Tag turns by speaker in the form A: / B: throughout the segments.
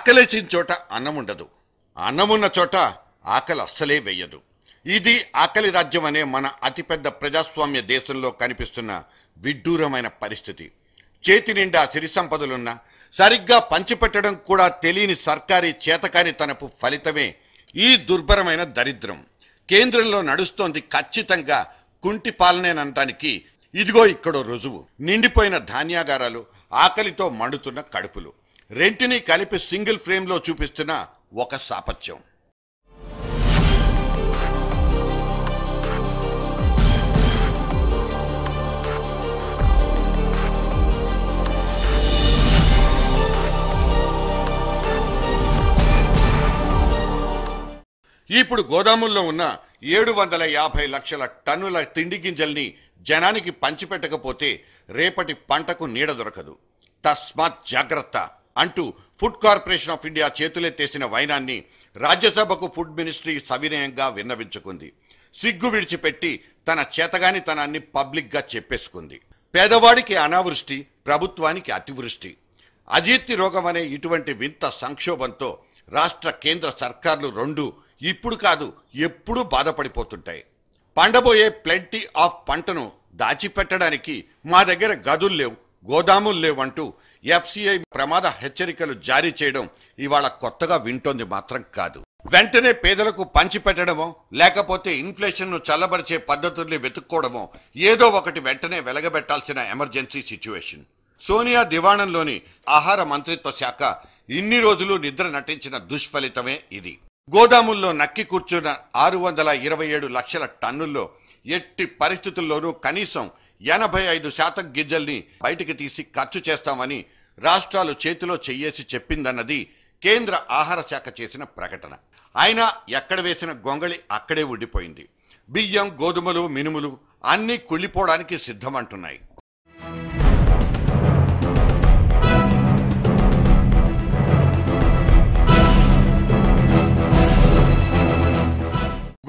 A: ఆకలేసిన చోట అన్నం ఉండదు, అన్నమున్న చోట ఆకలి అస్సలే వెయ్యదు. ఇది ఆకలి రాజ్యం అనే మన అతిపెద్ద ప్రజాస్వామ్య దేశంలో కనిపిస్తున్న విడ్డూరమైన పరిస్థితి. చేతి నిండా సిరి సంపదలున్నా సరిగ్గా పంచిపెట్టడం కూడా తెలియని సర్కారీ చేతకానితనపు ఫలితమే ఈ దుర్భరమైన దరిద్రం. కేంద్రంలో నడుస్తోంది ఖచ్చితంగా కుంటి పాలనేననడానికి ఇదిగో ఇక్కడో రుజువు. నిండిపోయిన ధాన్యాగారాలు, ఆకలితో మండుతున్న కడుపులు, రెంటిని కలిపి సింగిల్ ఫ్రేమ్లో చూపిస్తున్న ఒక సాపత్యం. ఇప్పుడు గోదాముల్లో ఉన్న 750 లక్షల టన్నుల తిండి గింజల్ని జనానికి పంచిపెట్టకపోతే రేపటి పంటకు నీడ దొరకదు. తస్మాత్ జాగ్రత్త అంటూ ఫుడ్ కార్పొరేషన్ ఆఫ్ ఇండియా చేతులెత్తేసిన వైనాన్ని రాజ్యసభకు ఫుడ్ మినిస్ట్రీ సవినయంగా విన్నవించుకుంది. సిగ్గు విడిచిపెట్టి తన చేతగానితనాన్ని పబ్లిక్గా చెప్పేసుకుంది. పేదవాడికి అనావృష్టి, ప్రభుత్వానికి అతివృష్టి. అజీర్తి రోగం అనే ఇటువంటి వింత సంక్షోభంతో రాష్ట్ర కేంద్ర సర్కార్లు రెండు ఇప్పుడు కాదు ఎప్పుడూ బాధపడిపోతుంటాయి. పండబోయే ప్లెంటీ ఆఫ్ పంటను దాచిపెట్టడానికి మా దగ్గర గదులు లేవు, గోదాములు లేవు అంటూ ఎఫ్సిఐ ప్రమాద హెచ్చరికలు జారీ చేయడం ఇవాళ కొత్తగా వింటోంది మాత్రం కాదు. వెంటనే పేదలకు పంచిపెట్టడమో లేకపోతే ఇన్ఫ్లేషన్ను చల్లబరిచే పద్ధతుల్ని వెతుక్కోవడమో ఏదో ఒకటి వెంటనే వెలగబెట్టాల్సిన ఎమర్జెన్సీ సిచ్యువేషన్. సోనియా దివాణంలోని ఆహార మంత్రిత్వ శాఖ ఇన్ని రోజులు నిద్ర నటించిన దుష్ఫలితమే ఇది. గోదాముల్లో నక్కి కూర్చున్న 627 లక్షల టన్నుల్లో ఎట్టి పరిస్థితుల్లోనూ కనీసం 85% గింజల్ని బయటికి తీసి ఖర్చు చేస్తామని రాష్ట్రాలు చేతిలో చెయ్యేసి చెప్పిందన్నది కేంద్ర ఆహార శాఖ చేసిన ప్రకటన. అయినా ఎక్కడ వేసిన గొంగళి అక్కడే ఉండిపోయింది. బియ్యం, గోధుమలు, మినుములు అన్నీ కుళ్ళిపోవడానికి సిద్ధమంటున్నాయి.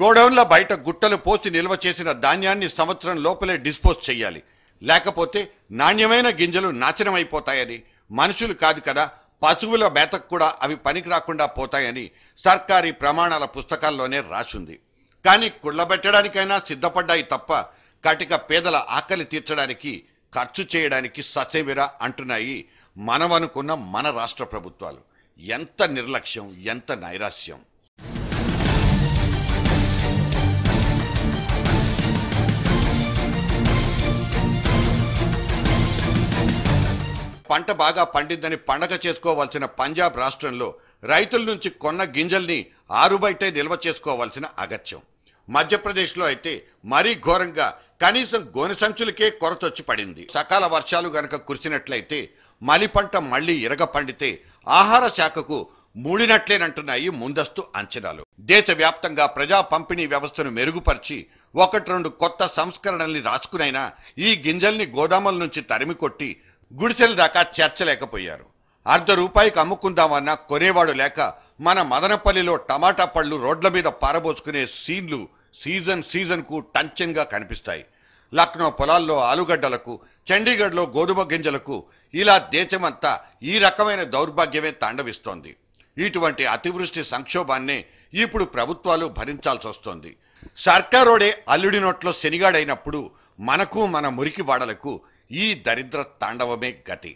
A: గోడౌన్ల బయట గుట్టలు పోసి నిల్వ చేసిన ధాన్యాన్ని సంవత్సరం లోపలే డిస్పోజ్ చేయాలి, లేకపోతే నాణ్యమైన గింజలు నాశనం అయిపోతాయని, మనుషులు కాదు కదా పశువుల మేతకు కూడా అవి పనికి రాకుండా పోతాయని సర్కారీ ప్రమాణాల పుస్తకాల్లోనే రాసుంది. కానీ కుళ్ళబెట్టడానికైనా సిద్ధపడ్డాయి తప్ప కటిక పేదల ఆకలి తీర్చడానికి, ఖర్చు చేయడానికి ససేమిరా అంటున్నాయి మనమనుకున్న మన రాష్ట్ర ప్రభుత్వాలు. ఎంత నిర్లక్ష్యం, ఎంత నైరాశ్యం. పంట బాగా పండిందని పండగ చేసుకోవాల్సిన పంజాబ్ రాష్ట్రంలో రైతుల నుంచి కొన్న గింజల్ని ఆరుబయటే నిల్వ చేసుకోవాల్సిన అగత్యం. మధ్యప్రదేశ్లో అయితే మరీ ఘోరంగా కనీసం గోనె సంచులకే కొరతొచ్చి పడింది. సకాల వర్షాలు గనక కురిసినట్లయితే మలి పంట మళ్లీ ఇరగ పండితే ఆహార శాఖకు మూడినట్లేనంటున్నాయి ముందస్తు అంచనాలు. దేశవ్యాప్తంగా ప్రజా పంపిణీ వ్యవస్థను మెరుగుపరిచి 1-2 కొత్త సంస్కరణల్ని రాసుకునైనా ఈ గింజల్ని గోదాముల నుంచి తరిమికొట్టి గుడిసెల దాకా చేర్చలేకపోయారు. ₹1 అమ్ముకుందామన్నా కొనేవాడు లేక మన మదనపల్లిలో టమాటా పళ్ళు రోడ్ల మీద పారబోసుకునే సీన్లు సీజన్కు టంచన్గా కనిపిస్తాయి. లక్నో పొలాల్లో ఆలుగడ్డలకు, చండీగఢ్లో గోధుమ గింజలకు ఇలా దేశమంతా ఈ రకమైన దౌర్భాగ్యమే తాండవిస్తోంది. ఇటువంటి అతివృష్టి సంక్షోభాన్నే ఇప్పుడు ప్రభుత్వాలు భరించాల్సి వస్తోంది. సర్కారోడే అల్లుడి నోట్లో శనిగాడైనప్పుడు మనకు, మన మురికి వాడలకు ఈ దరిద్ర తాండవమే గతి.